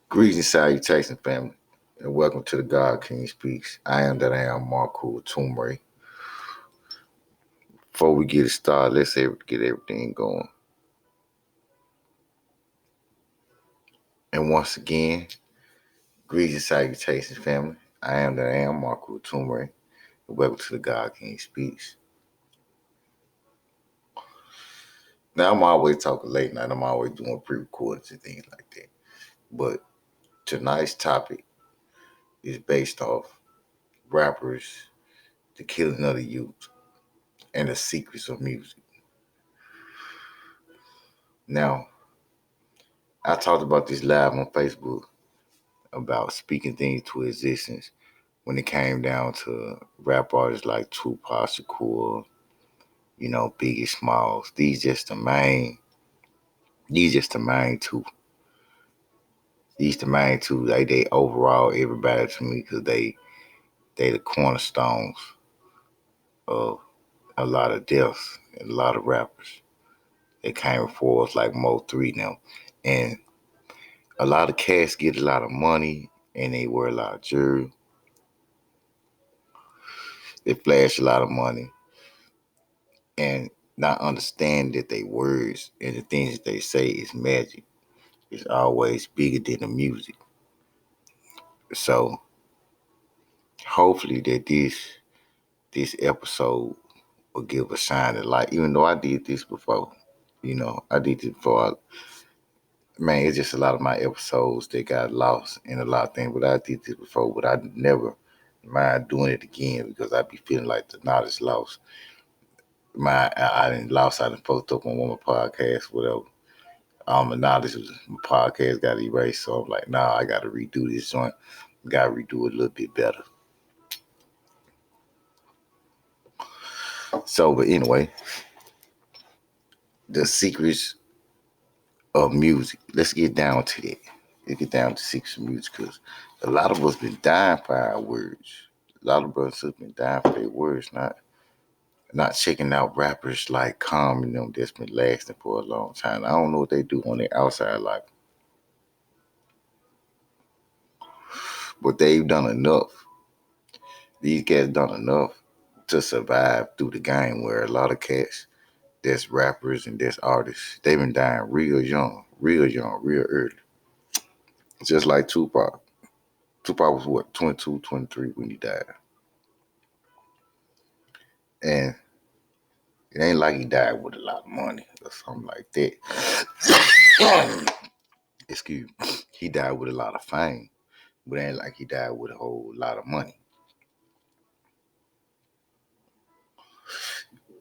Greetings and salutations, family, and welcome to the God King Speaks. I am that I am Marco Tumray. Before we get it started, let's get everything going. And once again, greetings and salutations, family. I am that I am Marco Tumray, and welcome to the God King Speaks. Now, I'm always talking late night. I'm always doing pre-recordings and things like that. But tonight's topic is based off rappers, the killing of the youth, and the secrets of music. Now, I talked about this live on Facebook about speaking things to existence when it came down to rap artists like Tupac Shakur, Biggie Smalls. These just the main two. These the main two. They overall everybody to me because they the cornerstones of a lot of deaths and a lot of rappers. They came before us like Mo 3 now. And a lot of cats get a lot of money and they wear a lot of jewelry. They flash a lot of money and not understand that they words and the things that they say is magic. It's always bigger than the music. So hopefully that this episode will give a shine of light. Even though I did this before, I did this before. Man, it's just a lot of my episodes that got lost in a lot of things. But I did this before, but I never mind doing it again because I be feeling like the knowledge lost. I didn't lost. I done post up on one of my podcasts, whatever. The knowledge of my podcast got erased. So I'm like, nah, I got to redo this joint. Got to redo it a little bit better. So, but anyway, the secrets of music. Let's get down to that. Let's get down to secrets of music because a lot of us been dying for our words. A lot of brothers have been dying for their words, not checking out rappers like Common and them that's been lasting for a long time. I don't know what they do on their outside life. But they've done enough. These cats done enough to survive through the game where a lot of cats that's rappers and that's artists, they've been dying real young, real early. Just like Tupac. Tupac was what, 22, 23 when he died. And it ain't like he died with a lot of money or something like that. Excuse me. He died with a lot of fame, but it ain't like he died with a whole lot of money.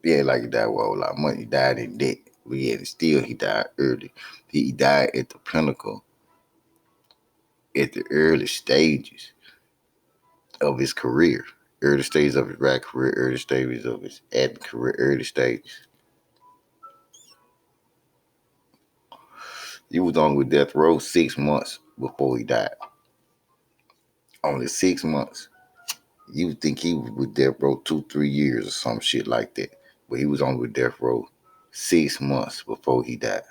It ain't like he died with a whole lot of money. He died in debt. But yet still he died early. He died at the pinnacle, at the early stages of his career. Early stages of his rap career, early stages of his acting career, early stages. He was on with Death Row 6 months before he died. Only 6 months. You would think he was with Death Row 2-3 years or some shit like that. But he was on with Death Row 6 months before he died.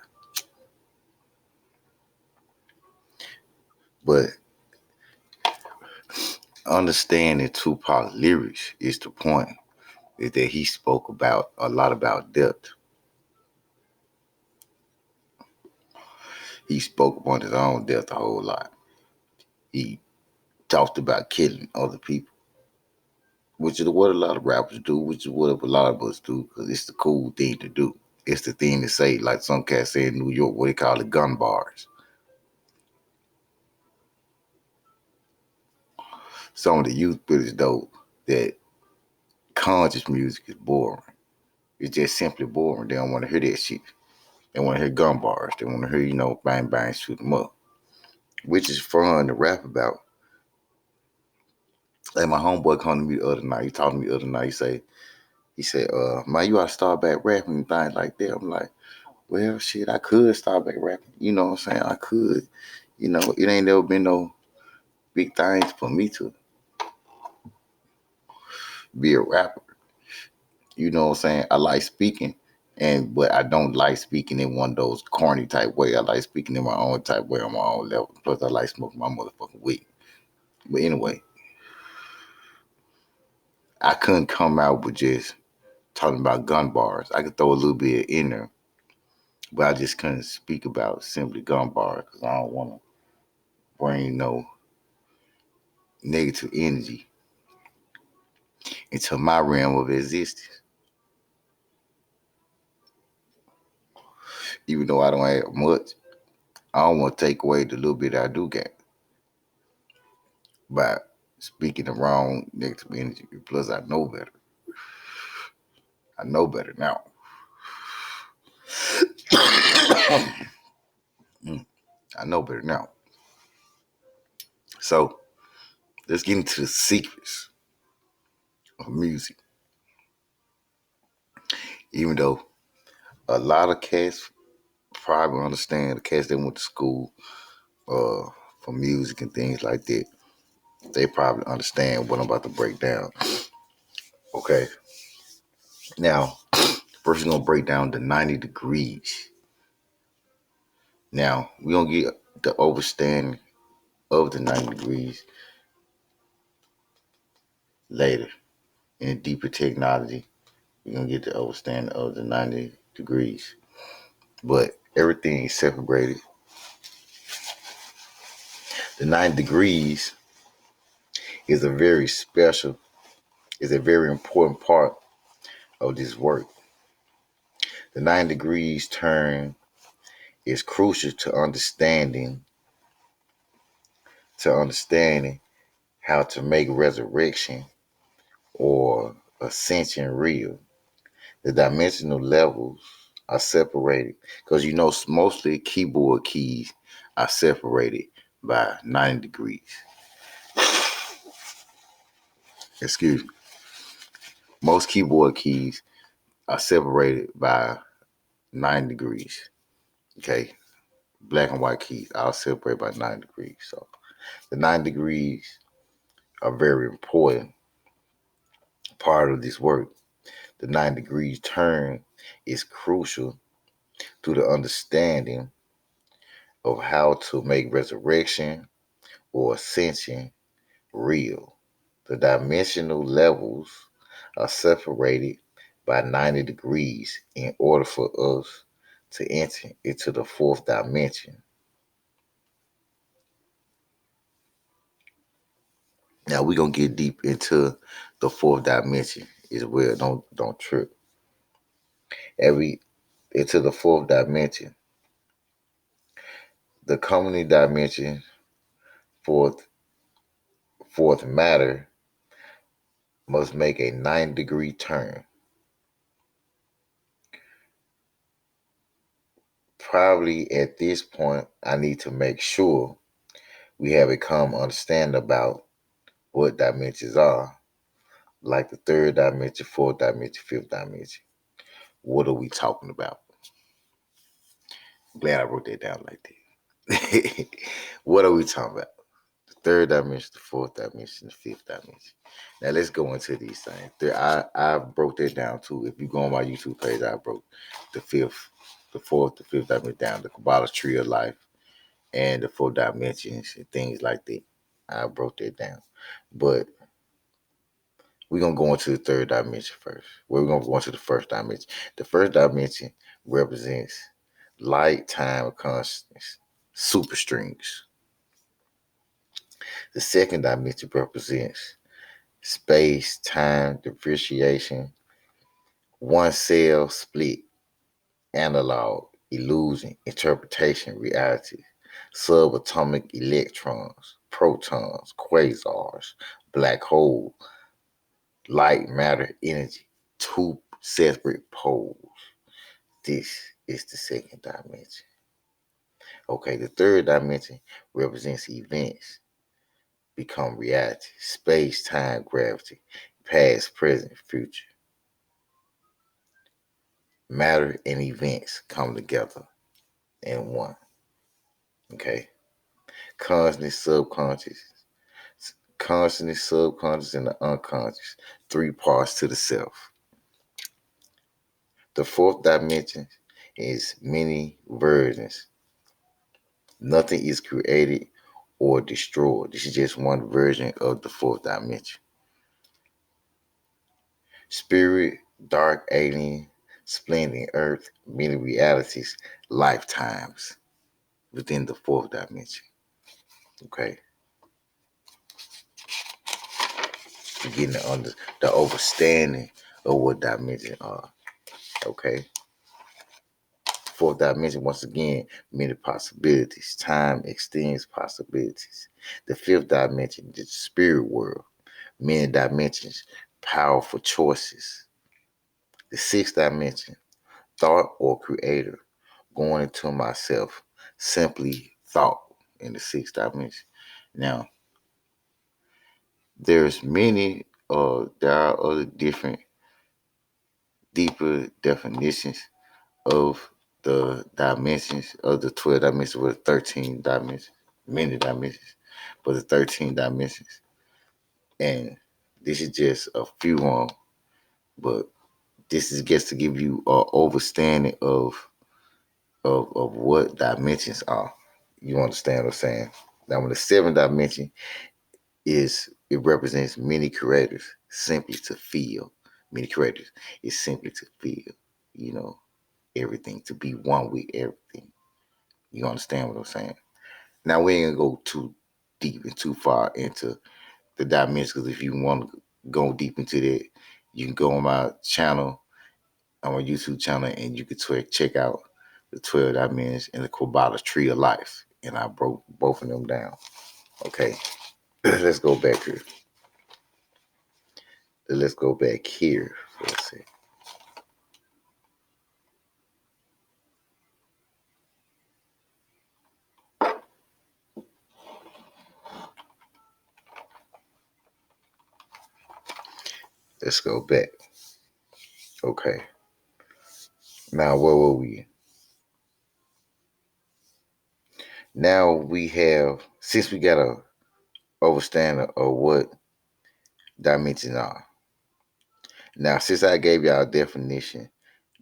But understanding Tupac's lyrics is the point. Is that he spoke about a lot about death. He spoke upon his own death a whole lot. He talked about killing other people, which is what a lot of rappers do, which is what a lot of us do, because it's the cool thing to do. It's the thing to say, like some cats say in New York, what they call it, gun bars. Some of the youth feel though that conscious music is boring. It's just simply boring. They don't want to hear that shit. They want to hear gun bars. They want to hear, bang, bang, shoot them up, which is fun to rap about. Like my homeboy called me the other night. He talked to me the other night. He said, man, you ought to start back rapping and things like that. I'm like, well, shit, I could start back rapping. You know what I'm saying? I could. It ain't never been no big things for me to be a rapper. You know what I'm saying? I like speaking But I don't like speaking in one of those corny type way. I like speaking in my own type way on my own level. Plus, I like smoking my motherfucking weed. But anyway, I couldn't come out with just talking about gun bars. I could throw a little bit in there, but I just couldn't speak about simply gun bars because I don't want to bring no negative energy into my realm of existence. Even though I don't have much, I don't want to take away the little bit I do get by speaking the wrong negative energy. Plus, I know better. I know better now. I know better now. So, let's get into the secrets of music. Even though a lot of cats probably understand, the cats that went to school for music and things like that, they probably understand what I'm about to break down. Okay. Now, first we're going to break down the 90 degrees. Now, we're going to get the understanding of the 90 degrees later. In deeper technology, we're going to get the understanding of the 90 degrees. But everything is separated. The 90 degrees is a very special, is a very important part of this work. The 90 degrees turn is crucial to understanding how to make resurrection or ascension real. The dimensional levels are separated because mostly keyboard keys are separated by 90 degrees. Excuse me. Most keyboard keys are separated by 90 degrees. Okay. Black and white keys are separated by 90 degrees. So the 90 degrees are very important part of this work. The 90 degrees turn is crucial to the understanding of how to make resurrection or ascension real. The dimensional levels are separated by 90 degrees in order for us to enter into the fourth dimension. Now we're gonna get deep into the fourth dimension as well. Don't trip. Into the fourth dimension. The commonly dimension fourth matter must make a 90-degree turn. Probably at this point, I need to make sure we have a common understanding about what dimensions are, like the third dimension, fourth dimension, fifth dimension. What are we talking about? I'm glad I wrote that down like that. What are we talking about? The third dimension, the fourth dimension, the fifth dimension. Now let's go into these things. I broke that down too. If you go on my YouTube page, I broke the fifth, the fourth, the fifth dimension down, the Kabbalah tree of life, and the four dimensions and things like that. I broke that down. But we're going to go into the third dimension first. We're going to go into the first dimension. The first dimension represents light, time, and consciousness, superstrings. The second dimension represents space, time, differentiation, one cell split, analog, illusion, interpretation, reality, subatomic electrons, protons, quasars, black hole, light, matter, energy, two separate poles. This is the second dimension. Okay, the third dimension represents events become reality, space, time, gravity, past, present, future. Matter and events come together in one. Okay, consciousness, subconscious, and the unconscious. Three parts to the self. The fourth dimension is many versions. Nothing is created or destroyed. This is just one version of the fourth dimension. Spirit, dark alien, splendid earth, many realities, lifetimes within the fourth dimension. Okay. You're getting the understanding of what dimensions are. Okay. Fourth dimension, once again, many possibilities. Time extends possibilities. The fifth dimension is the spirit world. Many dimensions, powerful choices. The sixth dimension, thought or creator. Going into myself, simply thought in the sixth dimension. Now, there are other different, deeper definitions of the dimensions of the 12 dimensions with 13 dimensions, many dimensions, but the 13 dimensions. And this is just a few on, but this is just to give you an understanding of what dimensions are. You understand what I'm saying? Now, when the seventh dimension it represents many creators simply to feel. Many creators is simply to feel, you know, everything, to be one with everything. You understand what I'm saying? Now we ain't gonna go too deep and too far into the dimensions, because if you want to go deep into that, you can go on my channel, on my YouTube channel, and you can check out the 12 dimensions and the Kabbalah tree of life. And I broke both of them down. Okay, let's go back here. Let's go back here for a second. Let's go back. Okay. Now, where were we? Now we have, since we got a understanding of what dimensions are. Now, since I gave y'all a definition,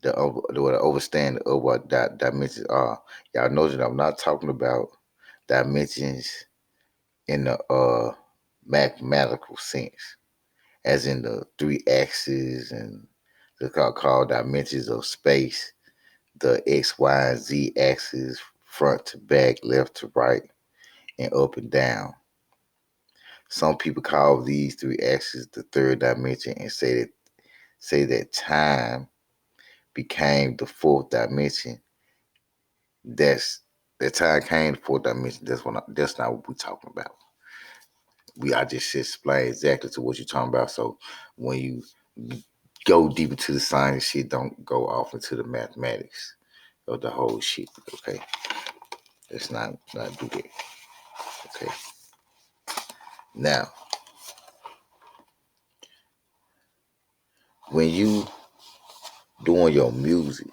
the understanding of what dimensions are, y'all know that I'm not talking about dimensions in the mathematical sense, as in the three axes and the called dimensions of space, the X, Y, and Z axis, front to back, left to right, and up and down. Some people call these three axes the third dimension and say that time became the fourth dimension. That time came the fourth dimension. That's not what we're talking about. I just explained exactly to what you're talking about. So when you go deep into the science shit, don't go off into the mathematics of the whole shit. Okay, let's not do that. Okay. Now, when you doing your music,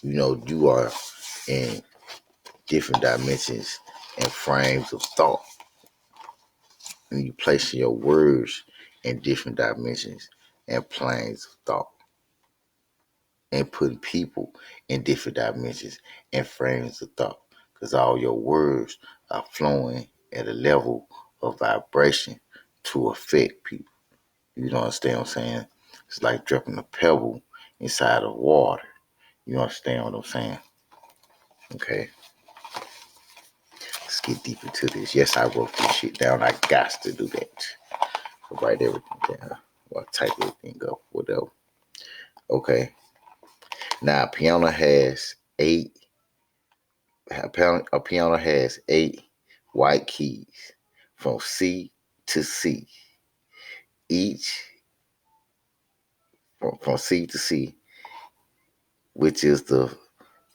you are in different dimensions and frames of thought, and you placing your words in different dimensions and planes of thought, and putting people in different dimensions and frames of thought, because all your words are flowing at a level of vibration to affect people. You don't understand what I'm saying? It's like dropping a pebble inside of water. You understand what I'm saying? Okay. Let's get deep into this. Yes, I wrote this shit down. I got to do that. I'll write everything down. I'll type everything up. Whatever. Okay. Now a piano has 8 white keys from C to C. Each from C to C, which is the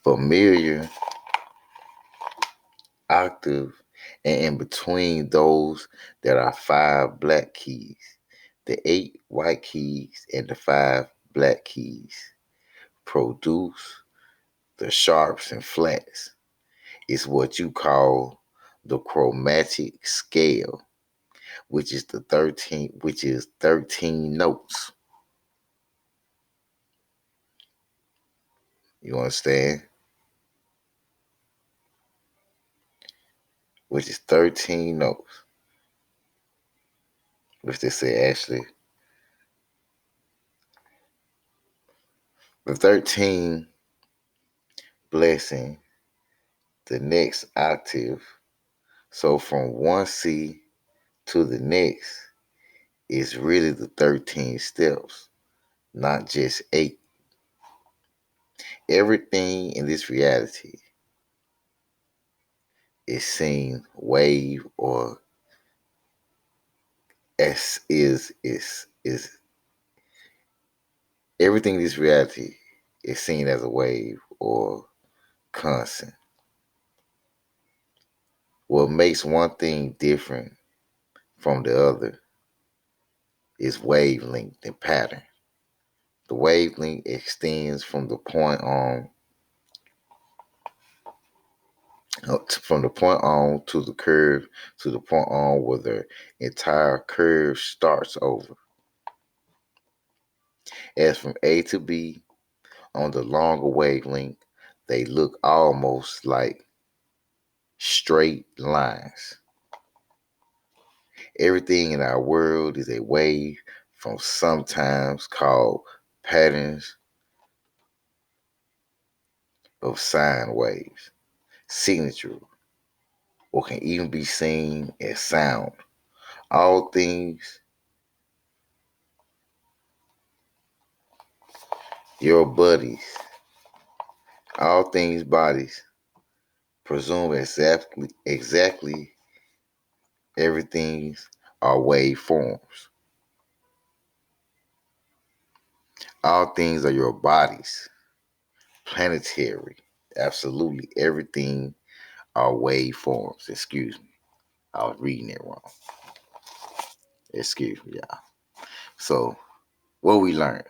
familiar octave, and in between those there are 5 black keys. The 8 white keys and the 5 black keys produce the sharps and flats. It's what you call the chromatic scale, which is 13 notes. You understand? Which is 13 notes. Which they say actually the 13 blessing the next octave. So from one C to the next is really the 13 steps, not just 8. Everything in this reality is seen wave or S is everything in this reality is seen as a wave or constant. What makes one thing different from the other is wavelength and pattern. The wavelength extends from the point on to the curve to the point on where the entire curve starts over. As from A to B on the longer wavelength, they look almost like straight lines. Everything in our world is a wave from sometimes called patterns of sine waves, signature, or can even be seen as sound. All things, your buddies, all things bodies, presume exactly everything are waveforms. All things are your bodies, planetary. Absolutely everything are waveforms. Excuse me. I was reading it wrong. Excuse me, y'all. So, what we learned,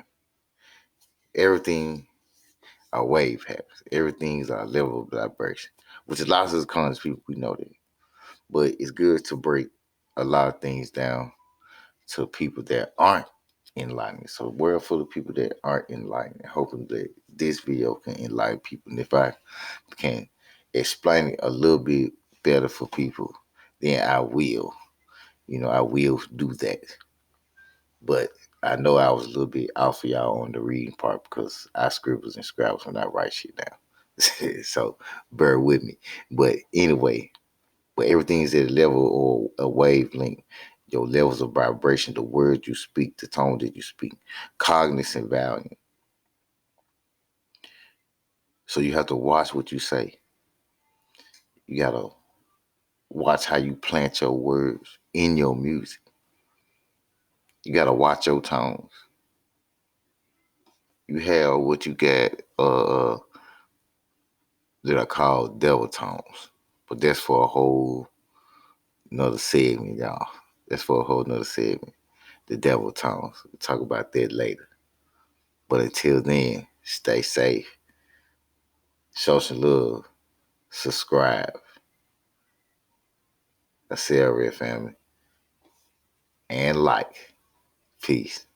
everything are wave habits. Everything's a level of vibration, which a lot of us conscious people, we know that. But it's good to break a lot of things down to people that aren't enlightened. So, a world full of people that aren't enlightened, hoping that this video can enlighten people. And if I can explain it a little bit better for people, then I will. I will do that. But I know I was a little bit off for y'all on the reading part because I scribbles and scrabbles when I write shit down. So bear with me. But anyway, everything is at a level or a wavelength. Your levels of vibration, the words you speak, the tone that you speak, cognizant value. So you have to watch what you say. You gotta watch how you plant your words in your music. You gotta watch your tones. You have what you got that are called devil tones. But that's for a whole nother segment, y'all. That's for a whole nother segment. The devil tones. We'll talk about that later. But until then, stay safe. Show some love. Subscribe. That's it, family. And like. Peace.